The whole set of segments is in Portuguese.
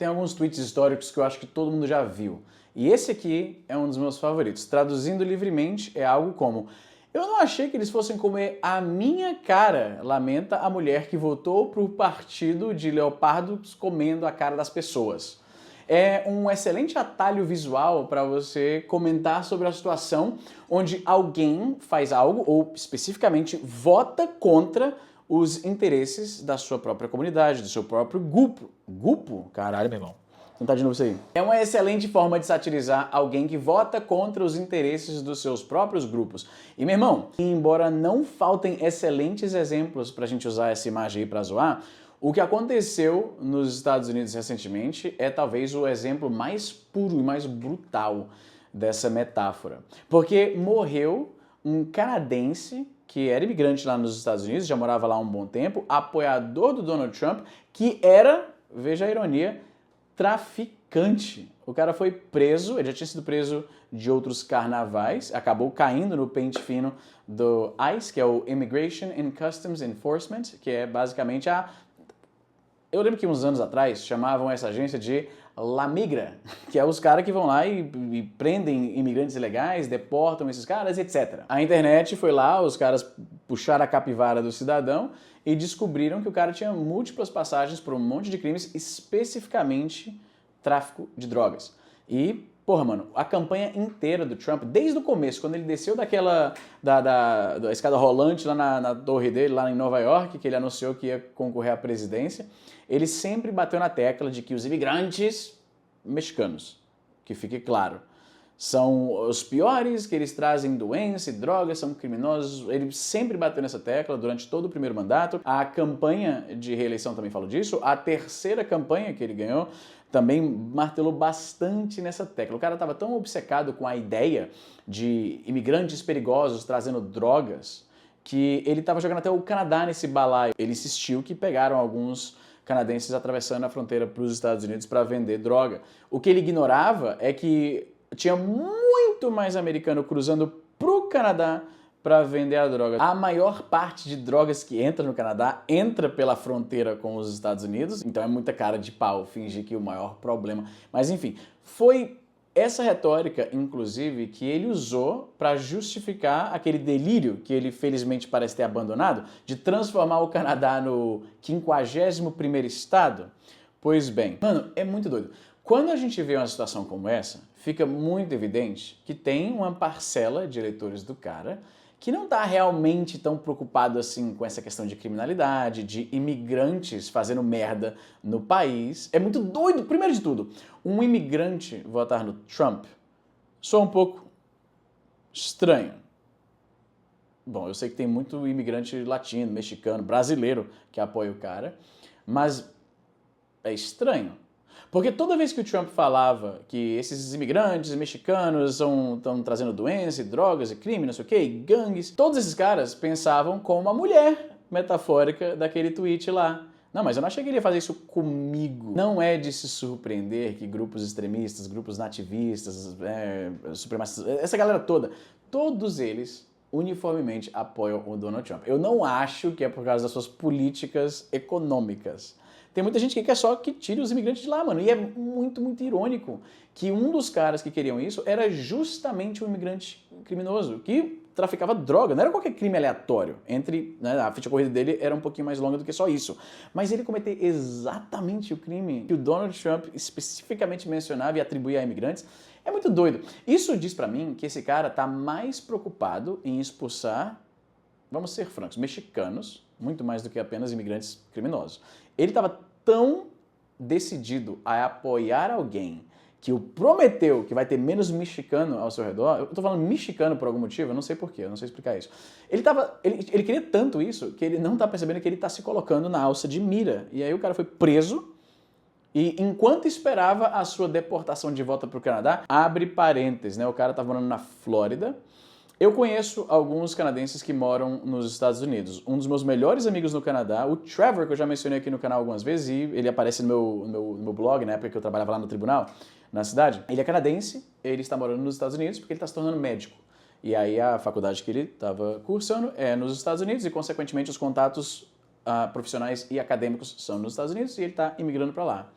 Tem alguns tweets históricos que eu acho que todo mundo já viu. E esse aqui é um dos meus favoritos. Traduzindo livremente, é algo como: eu não achei que eles fossem comer a minha cara, lamenta a mulher que votou pro partido de leopardos comendo a cara das pessoas. É um excelente atalho visual para você comentar sobre a situação onde alguém faz algo, ou especificamente vota contra os interesses da sua própria comunidade, do seu próprio grupo. Grupo? Caralho, meu irmão. Tentar de novo isso aí. É uma excelente forma de satirizar alguém que vota contra os interesses dos seus próprios grupos. E, meu irmão, embora não faltem excelentes exemplos pra gente usar essa imagem aí pra zoar, o que aconteceu nos Estados Unidos recentemente é talvez o exemplo mais puro e mais brutal dessa metáfora. Porque morreu um canadense que era imigrante lá nos Estados Unidos, já morava lá há um bom tempo, apoiador do Donald Trump, que era, veja a ironia, traficante. O cara foi preso, ele já tinha sido preso de outros carnavais, acabou caindo no pente fino do ICE, que é o Immigration and Customs Enforcement, que é basicamente a... Eu lembro que uns anos atrás chamavam essa agência de La Migra, que é os caras que vão lá e prendem imigrantes ilegais, deportam esses caras, etc. A internet foi lá, os caras puxaram a capivara do cidadão e descobriram que o cara tinha múltiplas passagens por um monte de crimes, especificamente tráfico de drogas. E, porra, mano, a campanha inteira do Trump, desde o começo, quando ele desceu daquela da escada rolante lá na torre dele, lá em Nova York, que ele anunciou que ia concorrer à presidência, ele sempre bateu na tecla de que os imigrantes mexicanos, que fique claro, são os piores, que eles trazem doença e drogas, são criminosos. Ele sempre bateu nessa tecla durante todo o primeiro mandato. A campanha de reeleição também falou disso. A terceira campanha que ele ganhou também martelou bastante nessa tecla. O cara estava tão obcecado com a ideia de imigrantes perigosos trazendo drogas que ele estava jogando até o Canadá nesse balaio. Ele insistiu que pegaram alguns canadenses atravessando a fronteira para os Estados Unidos para vender droga. O que ele ignorava é que tinha muito mais americano cruzando para o Canadá para vender a droga. A maior parte de drogas que entra no Canadá entra pela fronteira com os Estados Unidos, então é muita cara de pau fingir que o maior problema... Mas enfim, foi essa retórica, inclusive, que ele usou para justificar aquele delírio que ele felizmente parece ter abandonado, de transformar o Canadá no 51º estado. Pois bem, mano, é muito doido. Quando a gente vê uma situação como essa, fica muito evidente que tem uma parcela de eleitores do cara que não está realmente tão preocupado assim com essa questão de criminalidade, de imigrantes fazendo merda no país. É muito doido, primeiro de tudo, um imigrante votar no Trump soa um pouco estranho. Bom, eu sei que tem muito imigrante latino, mexicano, brasileiro que apoia o cara, mas é estranho. Porque toda vez que o Trump falava que esses imigrantes mexicanos estão trazendo doença, e drogas, e crime, não sei o que, gangues, todos esses caras pensavam como uma mulher metafórica daquele tweet lá. Não, mas eu não achei que ele ia fazer isso comigo. Não é de se surpreender que grupos extremistas, grupos nativistas, supremacistas, essa galera toda, todos eles uniformemente apoiam o Donald Trump. Eu não acho que é por causa das suas políticas econômicas. Tem muita gente que quer só que tire os imigrantes de lá, mano. E é muito, muito irônico que um dos caras que queriam isso era justamente um imigrante criminoso, que traficava droga. Não era qualquer crime aleatório. A ficha corrida dele era um pouquinho mais longa do que só isso. Mas ele cometeu exatamente o crime que o Donald Trump especificamente mencionava e atribuía a imigrantes. É muito doido. Isso diz pra mim que esse cara tá mais preocupado em expulsar, vamos ser francos, mexicanos, muito mais do que apenas imigrantes criminosos. Ele estava tão decidido a apoiar alguém que o prometeu que vai ter menos mexicano ao seu redor. Eu tô falando mexicano por algum motivo, eu não sei porquê, eu não sei explicar isso. Ele queria tanto isso que ele não tá percebendo que ele tá se colocando na alça de mira. E aí o cara foi preso e enquanto esperava a sua deportação de volta pro Canadá, abre parênteses, né? O cara tava morando na Flórida. Eu conheço alguns canadenses que moram nos Estados Unidos. Um dos meus melhores amigos no Canadá, o Trevor, que eu já mencionei aqui no canal algumas vezes, e ele aparece no meu blog, na época que eu trabalhava lá no tribunal, na cidade. Ele é canadense, ele está morando nos Estados Unidos porque ele está se tornando médico. E aí a faculdade que ele estava cursando é nos Estados Unidos e, consequentemente, os contatos profissionais e acadêmicos são nos Estados Unidos e ele está imigrando para lá.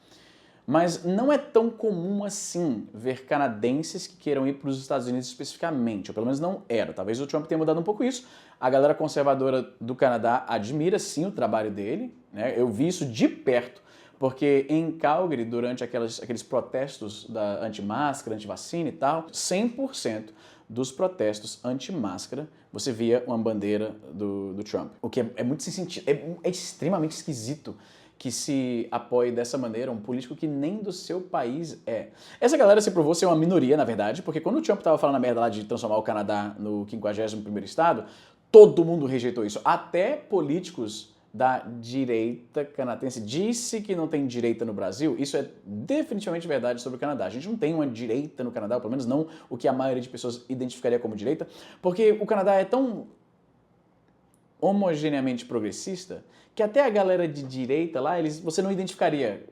Mas não é tão comum assim ver canadenses que queiram ir para os Estados Unidos especificamente, ou pelo menos não era. Talvez o Trump tenha mudado um pouco isso. A galera conservadora do Canadá admira sim o trabalho dele, né? Eu vi isso de perto, porque em Calgary, durante aqueles protestos da anti-máscara, anti-vacina e tal, 100% dos protestos anti-máscara, você via uma bandeira do Trump. O que é muito sem sentido, é extremamente esquisito que se apoie dessa maneira um político que nem do seu país é. Essa galera se provou ser uma minoria, na verdade, porque quando o Trump tava falando a merda lá de transformar o Canadá no 51º estado, todo mundo rejeitou isso. Até políticos da direita canadense disse que não tem direita no Brasil. Isso é definitivamente verdade sobre o Canadá. A gente não tem uma direita no Canadá, ou pelo menos não o que a maioria de pessoas identificaria como direita, porque o Canadá é tão homogeneamente progressista que até a galera de direita lá, você não identificaria.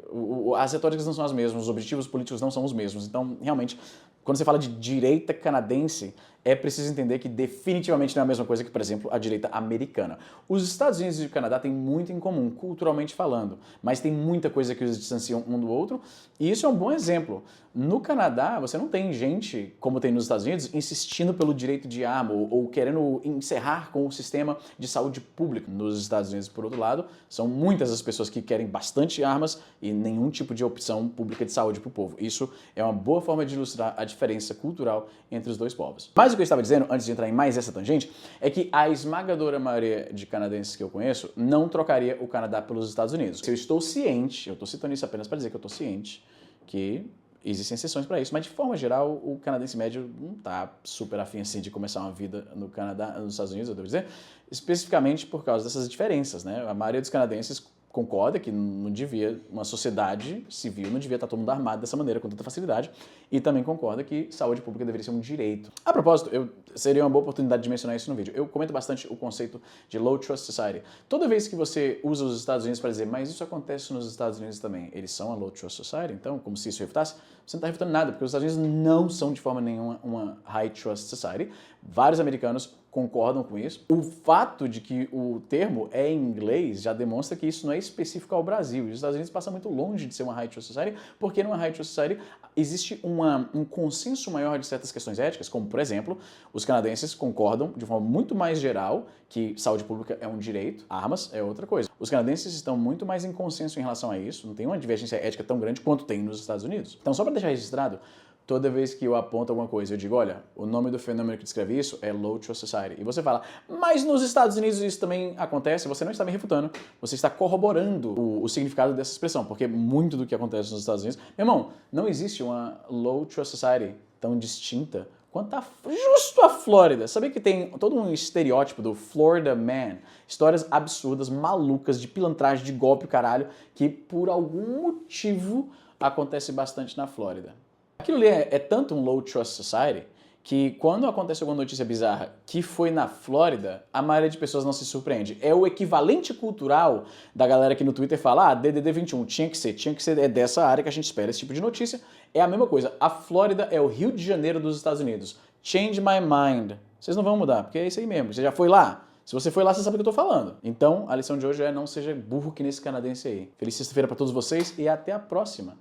As retóricas não são as mesmas, os objetivos políticos não são os mesmos. Então, realmente, quando você fala de direita canadense, é preciso entender que definitivamente não é a mesma coisa que, por exemplo, a direita americana. Os Estados Unidos e o Canadá têm muito em comum, culturalmente falando, mas tem muita coisa que os distanciam um do outro, e isso é um bom exemplo. No Canadá, você não tem gente, como tem nos Estados Unidos, insistindo pelo direito de arma ou querendo encerrar com o sistema de saúde pública. Nos Estados Unidos, por outro lado, são muitas as pessoas que querem bastante armas e nenhum tipo de opção pública de saúde para o povo. Isso é uma boa forma de ilustrar a diferença cultural entre os dois povos. Mas o que eu estava dizendo, antes de entrar em mais essa tangente, é que a esmagadora maioria de canadenses que eu conheço não trocaria o Canadá pelos Estados Unidos. Eu estou ciente, eu estou citando isso apenas para dizer que eu estou ciente que existem exceções para isso, mas de forma geral o canadense médio não está super afim assim de começar uma vida no Canadá, nos Estados Unidos, eu devo dizer, especificamente por causa dessas diferenças, né? A maioria dos canadenses concorda que não devia, uma sociedade civil não devia estar todo mundo armado dessa maneira com tanta facilidade, e também concorda que saúde pública deveria ser um direito. A propósito, seria uma boa oportunidade de mencionar isso no vídeo. Eu comento bastante o conceito de Low Trust Society. Toda vez que você usa os Estados Unidos para dizer, mas isso acontece nos Estados Unidos também, eles são a Low Trust Society, então, como se isso refutasse, você não está refutando nada, porque os Estados Unidos não são de forma nenhuma uma High Trust Society. Vários americanos concordam com isso. O fato de que o termo é em inglês já demonstra que isso não é específico ao Brasil. Os Estados Unidos passam muito longe de ser uma High Trust Society, porque numa High Trust Society existe um consenso maior de certas questões éticas, como, por exemplo, os canadenses concordam de forma muito mais geral que saúde pública é um direito, armas é outra coisa. Os canadenses estão muito mais em consenso em relação a isso, não tem uma divergência ética tão grande quanto tem nos Estados Unidos. Então, só para deixar registrado, toda vez que eu aponto alguma coisa, eu digo, olha, o nome do fenômeno que descreve isso é Low Trust Society. E você fala, mas nos Estados Unidos isso também acontece? Você não está me refutando, você está corroborando o significado dessa expressão, porque muito do que acontece nos Estados Unidos... Meu irmão, não existe uma Low Trust Society tão distinta quanto justo a Flórida. Sabia que tem todo um estereótipo do Florida Man? Histórias absurdas, malucas, de pilantragem, de golpe, caralho, que por algum motivo acontece bastante na Flórida. Aquilo ali é tanto um Low Trust Society que quando acontece alguma notícia bizarra que foi na Flórida, a maioria de pessoas não se surpreende. É o equivalente cultural da galera que no Twitter fala, ah, DDD 21, tinha que ser, é dessa área que a gente espera esse tipo de notícia. É a mesma coisa. A Flórida é o Rio de Janeiro dos Estados Unidos. Change my mind. Vocês não vão mudar, porque é isso aí mesmo. Você já foi lá? Se você foi lá, você sabe o que eu tô falando. Então, a lição de hoje é não seja burro que nesse canadense aí. Feliz sexta-feira pra todos vocês e até a próxima.